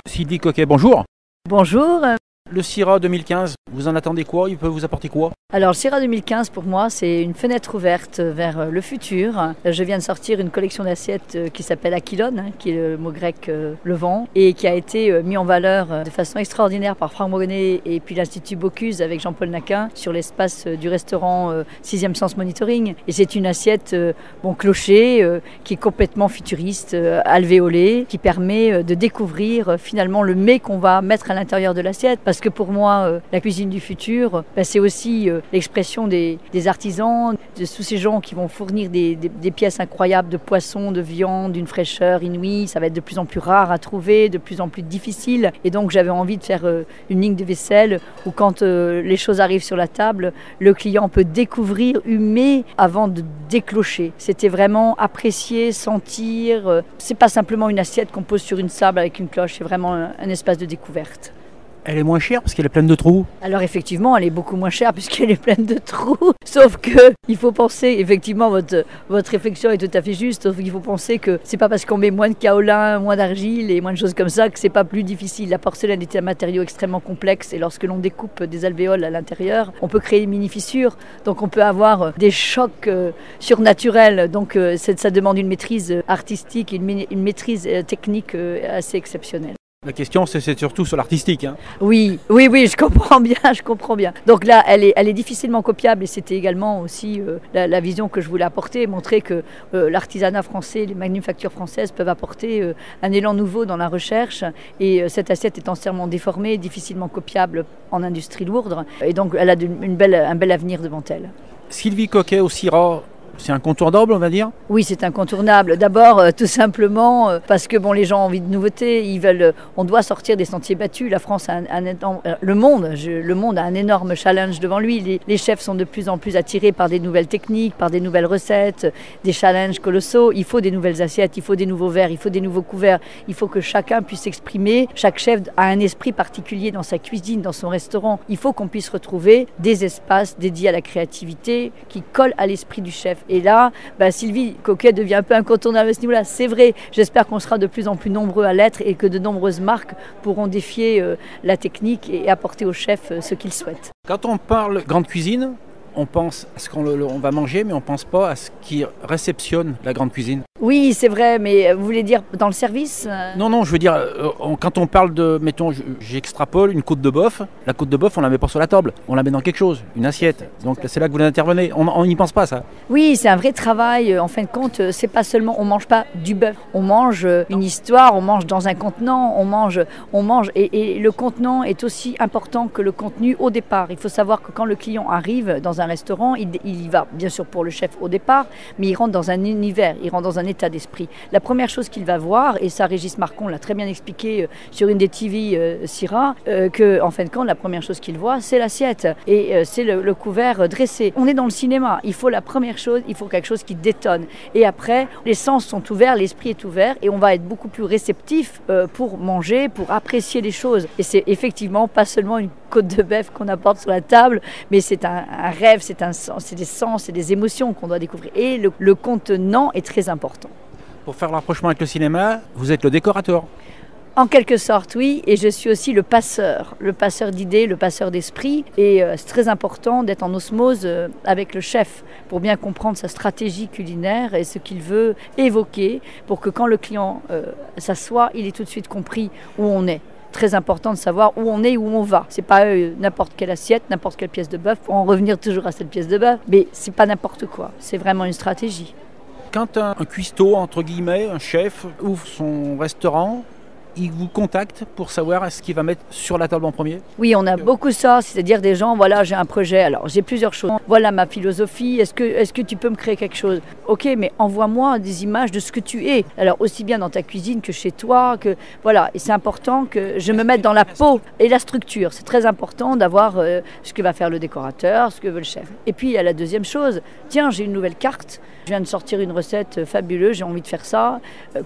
Sylvie Coquet, bonjour. Bonjour. Le CIRA 2015, vous en attendez quoi? Il peut vous apporter quoi? Alors le CIRA 2015 pour moi c'est une fenêtre ouverte vers le futur. Je viens de sortir une collection d'assiettes qui s'appelle Aquilone, qui est le mot grec le vent, et qui a été mis en valeur de façon extraordinaire par Franck Morenet et puis l'Institut Bocuse avec Jean-Paul Naquin sur l'espace du restaurant 6e Sens Monitoring. Et c'est une assiette clocher qui est complètement futuriste, alvéolée, qui permet de découvrir finalement le mets qu'on va mettre à l'intérieur de l'assiette. Parce que pour moi, la cuisine du futur, c'est aussi l'expression des artisans, de tous ces gens qui vont fournir des pièces incroyables de poissons, de viande, d'une fraîcheur inouïe. Ça va être de plus en plus rare à trouver, de plus en plus difficile. Et donc j'avais envie de faire une ligne de vaisselle où quand les choses arrivent sur la table, le client peut découvrir, humer avant de déclocher. C'était vraiment apprécier, sentir. C'est pas simplement une assiette qu'on pose sur une table avec une cloche, c'est vraiment un espace de découverte. Elle est moins chère parce qu'elle est pleine de trous. Alors effectivement, elle est beaucoup moins chère puisqu'elle est pleine de trous. Sauf que il faut penser, effectivement, votre réflexion est tout à fait juste. Sauf qu'il faut penser que c'est pas parce qu'on met moins de kaolin, moins d'argile et moins de choses comme ça que c'est pas plus difficile. La porcelaine est un matériau extrêmement complexe et lorsque l'on découpe des alvéoles à l'intérieur, on peut créer une mini fissure. Donc on peut avoir des chocs surnaturels. Donc ça demande une maîtrise artistique et une maîtrise technique assez exceptionnelle. La question, c'est surtout sur l'artistique. Hein. Oui, je comprends bien. Donc là, elle est difficilement copiable et c'était également aussi la vision que je voulais apporter, montrer que l'artisanat français, les manufactures françaises peuvent apporter un élan nouveau dans la recherche et cette assiette est entièrement déformée, difficilement copiable en industrie lourde et donc elle a un bel avenir devant elle. Sylvie Coquet au CIRA, c'est incontournable, on va dire? Oui, c'est incontournable. D'abord, tout simplement, parce que les gens ont envie de nouveautés. On doit sortir des sentiers battus. La France a le monde a un énorme challenge devant lui. Les chefs sont de plus en plus attirés par des nouvelles techniques, par des nouvelles recettes, des challenges colossaux. Il faut des nouvelles assiettes, il faut des nouveaux verres, il faut des nouveaux couverts. Il faut que chacun puisse s'exprimer. Chaque chef a un esprit particulier dans sa cuisine, dans son restaurant. Il faut qu'on puisse retrouver des espaces dédiés à la créativité qui collent à l'esprit du chef. Et là, Sylvie Coquet devient un peu incontournable à ce niveau-là. C'est vrai, j'espère qu'on sera de plus en plus nombreux à l'être et que de nombreuses marques pourront défier la technique et apporter aux chefs ce qu'ils souhaitent. Quand on parle grande cuisine, on pense à ce qu'on va manger, mais on ne pense pas à ce qui réceptionne la grande cuisine. Oui, c'est vrai, mais vous voulez dire dans le service? Non, je veux dire, quand on parle de, mettons, j'extrapole une côte de bœuf, la côte de bœuf, on la met pas sur la table, on la met dans quelque chose, une assiette. Donc c'est là que vous intervenez, on n'y pense pas ça. Oui, c'est un vrai travail. En fin de compte, c'est pas seulement, on mange pas du bœuf, on mange une histoire, on mange dans un contenant, on mange, et le contenant est aussi important que le contenu au départ. Il faut savoir que quand le client arrive dans un restaurant, il y va bien sûr pour le chef au départ, mais il rentre dans un univers, il rentre dans un état d'esprit. La première chose qu'il va voir, et ça Régis Marcon l'a très bien expliqué sur une des TV CIRA, que en fin de compte la première chose qu'il voit c'est l'assiette et c'est le couvert dressé. On est dans le cinéma, il faut la première chose, il faut quelque chose qui détonne et après les sens sont ouverts, l'esprit est ouvert et on va être beaucoup plus réceptif pour manger, pour apprécier les choses et c'est effectivement pas seulement une côte de bœuf qu'on apporte sur la table, mais c'est un rêve, c'est des sens, c'est des émotions qu'on doit découvrir et le contenant est très important. Pour faire le rapprochement avec le cinéma, vous êtes le décorateur. En quelque sorte, oui, et je suis aussi le passeur d'idées, le passeur d'esprit. Et c'est très important d'être en osmose avec le chef pour bien comprendre sa stratégie culinaire et ce qu'il veut évoquer pour que quand le client s'assoit, il ait tout de suite compris où on est. Très important de savoir où on est, où on va. C'est pas n'importe quelle assiette, n'importe quelle pièce de bœuf, pour en revenir toujours à cette pièce de bœuf, mais c'est pas n'importe quoi, c'est vraiment une stratégie. Quand un cuistot, entre guillemets, un chef, ouvre son restaurant, ils vous contactent pour savoir ce qu'ils va mettre sur la table en premier? Oui, on a beaucoup ça, c'est-à-dire des gens, voilà, j'ai un projet, alors j'ai plusieurs choses. Voilà ma philosophie, est-ce que tu peux me créer quelque chose? Ok, mais envoie-moi des images de ce que tu es. Alors aussi bien dans ta cuisine que chez toi, que voilà. Et c'est important que je me mette dans la peau et la structure. C'est très important d'avoir ce que va faire le décorateur, ce que veut le chef. Et puis il y a la deuxième chose, tiens, j'ai une nouvelle carte, je viens de sortir une recette fabuleuse, j'ai envie de faire ça.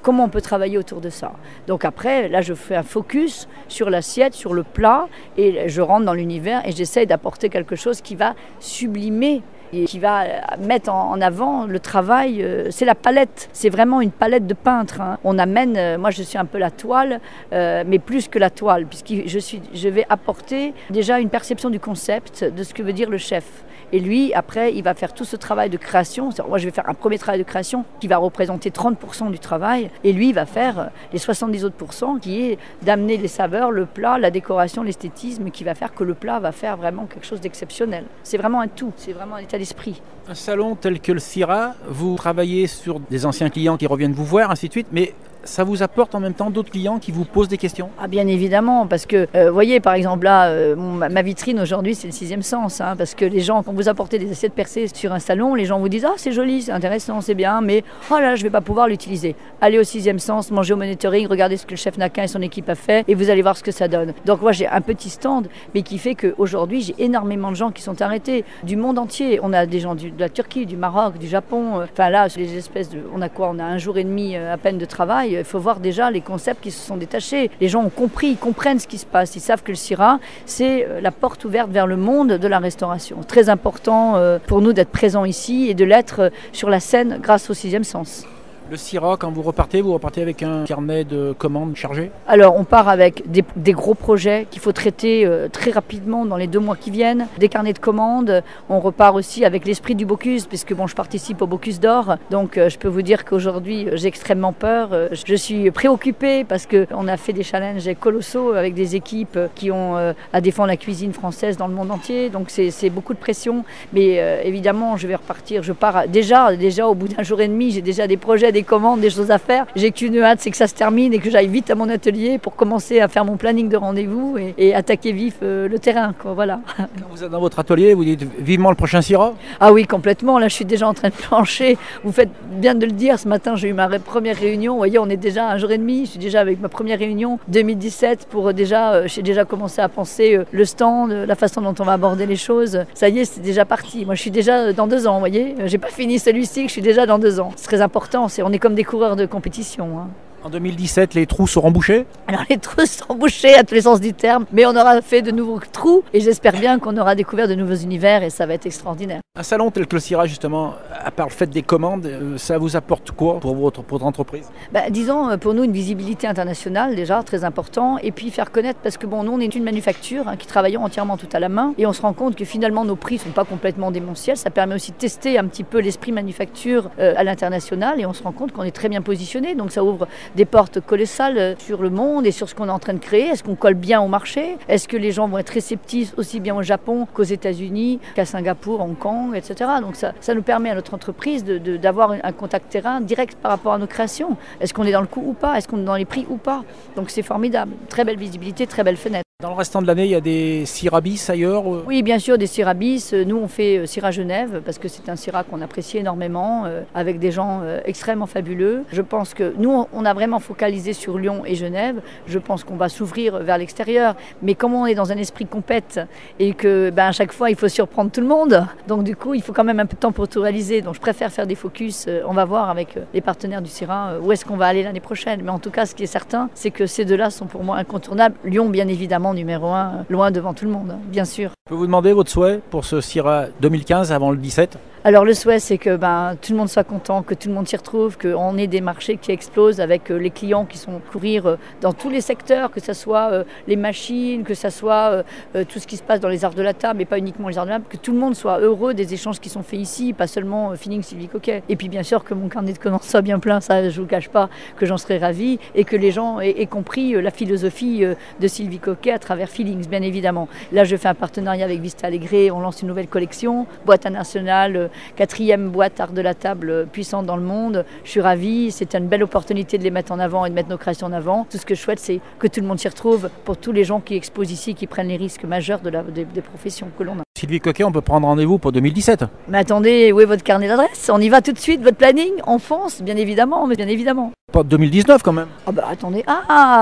Comment on peut travailler autour de ça? Donc après, là je fais un focus sur l'assiette, sur le plat, et je rentre dans l'univers et j'essaye d'apporter quelque chose qui va sublimer et qui va mettre en avant le travail. C'est la palette, c'est vraiment une palette de peintre. On amène, moi je suis un peu la toile, mais plus que la toile, puisque je vais apporter déjà une perception du concept, de ce que veut dire le chef. Et lui, après, il va faire tout ce travail de création. Moi, je vais faire un premier travail de création qui va représenter 30% du travail. Et lui, il va faire les 70 autres pourcents, qui est d'amener les saveurs, le plat, la décoration, l'esthétisme, qui va faire que le plat va faire vraiment quelque chose d'exceptionnel. C'est vraiment un tout, c'est vraiment un état d'esprit. Un salon tel que le CIRA, vous travaillez sur des anciens clients qui reviennent vous voir, ainsi de suite, mais ça vous apporte en même temps d'autres clients qui vous posent des questions? Ah bien évidemment, parce que vous voyez par exemple là, ma vitrine aujourd'hui c'est le 6e sens, parce que les gens, quand vous apportez des assiettes percées sur un salon, les gens vous disent « Ah c'est joli, c'est intéressant, c'est bien, mais oh là je ne vais pas pouvoir l'utiliser ». Allez au 6e sens, mangez au monitoring, regardez ce que le chef Naquin et son équipe a fait et vous allez voir ce que ça donne. Donc moi j'ai un petit stand, mais qui fait qu'aujourd'hui j'ai énormément de gens qui sont arrêtés, du monde entier. On a des gens de la Turquie, du Maroc, du Japon, enfin là les espèces de... On a quoi? On a un jour et demi à peine de travail. Il faut voir déjà les concepts qui se sont détachés. Les gens ont compris, ils comprennent ce qui se passe. Ils savent que le CIRA, c'est la porte ouverte vers le monde de la restauration. Très important pour nous d'être présents ici et de l'être sur la scène grâce au 6e sens. Le CIRA, quand vous repartez avec un carnet de commandes chargé? Alors, on part avec des gros projets qu'il faut traiter très rapidement dans les 2 mois qui viennent. Des carnets de commandes. On repart aussi avec l'esprit du Bocuse, puisque bon, je participe au Bocuse d'Or. Donc, je peux vous dire qu'aujourd'hui, j'ai extrêmement peur. Je suis préoccupée parce qu'on a fait des challenges colossaux avec des équipes qui ont à défendre la cuisine française dans le monde entier. Donc, c'est beaucoup de pression. Mais évidemment, je vais repartir. Je pars déjà au bout d'un jour et demi, j'ai déjà des projets, des commandes, des choses à faire. J'ai qu'une hâte, c'est que ça se termine et que j'aille vite à mon atelier pour commencer à faire mon planning de rendez-vous et attaquer vif le terrain, quoi, voilà. Quand vous êtes dans votre atelier, vous dites vivement le prochain CIRA? Ah oui, complètement. Là, je suis déjà en train de plancher. Vous faites bien de le dire. Ce matin, j'ai eu ma première réunion. Vous voyez, on est déjà à un jour et demi. Je suis déjà avec ma première réunion 2017 pour j'ai déjà commencé à penser le stand, la façon dont on va aborder les choses. Ça y est, c'est déjà parti. Moi, je suis déjà dans 2 ans, vous voyez. J'ai pas fini celui-ci, je suis déjà dans 2 ans. C'est très important. On est comme des coureurs de compétition. En 2017, les trous seront bouchés? Alors les trous seront bouchés à tous les sens du terme, mais on aura fait de nouveaux trous et j'espère bien qu'on aura découvert de nouveaux univers et ça va être extraordinaire. Un salon tel que le CIRA, justement, à part le fait des commandes, ça vous apporte quoi pour votre entreprise? Disons, pour nous, une visibilité internationale déjà, très important, et puis faire connaître, parce que bon, nous on est une manufacture qui travaillons entièrement tout à la main et on se rend compte que finalement nos prix ne sont pas complètement démentiels, ça permet aussi de tester un petit peu l'esprit manufacture à l'international et on se rend compte qu'on est très bien positionné, donc ça ouvre des portes colossales sur le monde et sur ce qu'on est en train de créer. Est-ce qu'on colle bien au marché? Est-ce que les gens vont être réceptifs aussi bien au Japon qu'aux États-Unis, qu'à Singapour, Hong Kong, etc. Donc ça nous permet à notre entreprise d'avoir un contact terrain direct par rapport à nos créations. Est-ce qu'on est dans le coût ou pas? Est-ce qu'on est dans les prix ou pas? Donc c'est formidable. Très belle visibilité, très belle fenêtre. Dans le restant de l'année, il y a des CIRA bis ailleurs? Oui, bien sûr, des CIRA bis. Nous, on fait CIRA Genève parce que c'est un CIRA qu'on apprécie énormément, avec des gens extrêmement fabuleux. Je pense que nous, on a vraiment focalisé sur Lyon et Genève. Je pense qu'on va s'ouvrir vers l'extérieur. Mais comme on est dans un esprit compète et que à chaque fois, il faut surprendre tout le monde, donc du coup, il faut quand même un peu de temps pour tout réaliser. Donc je préfère faire des focus. On va voir avec les partenaires du CIRA où est-ce qu'on va aller l'année prochaine. Mais en tout cas, ce qui est certain, c'est que ces 2-là sont pour moi incontournables. Lyon, bien évidemment, numéro 1, loin devant tout le monde, bien sûr. Je peux vous demander votre souhait pour ce CIRA 2015 avant le 17? Alors le souhait, c'est que tout le monde soit content, que tout le monde s'y retrouve, qu'on ait des marchés qui explosent avec les clients qui sont courir dans tous les secteurs, que ce soit les machines, que ce soit tout ce qui se passe dans les arts de la table, mais pas uniquement les arts de la table, que tout le monde soit heureux des échanges qui sont faits ici, pas seulement Feeling Sylvie Coquet. Et puis bien sûr que mon carnet de commandes soit bien plein, ça je vous cache pas que j'en serais ravie, et que les gens aient compris la philosophie de Sylvie Coquet à travers Feelings, bien évidemment. Là je fais un partenariat avec Vista Alegre, on lance une nouvelle collection, boîte internationale, 4e boîte art de la table puissante dans le monde. Je suis ravie, c'est une belle opportunité de les mettre en avant et de mettre nos créations en avant. Tout ce que je souhaite, c'est que tout le monde s'y retrouve pour tous les gens qui exposent ici, qui prennent les risques majeurs des professions que l'on a. Sylvie Coquet, on peut prendre rendez-vous pour 2017. Mais attendez, où est votre carnet d'adresse? On y va tout de suite, votre planning? On fonce, bien évidemment, mais bien évidemment. Pas 2019 quand même. Ah bah attendez,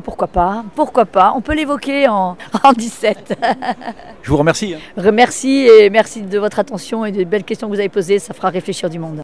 pourquoi pas, on peut l'évoquer en 17. Je vous remercie. Merci et merci de votre attention et des belles questions que vous avez posées, ça fera réfléchir du monde.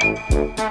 Thank you.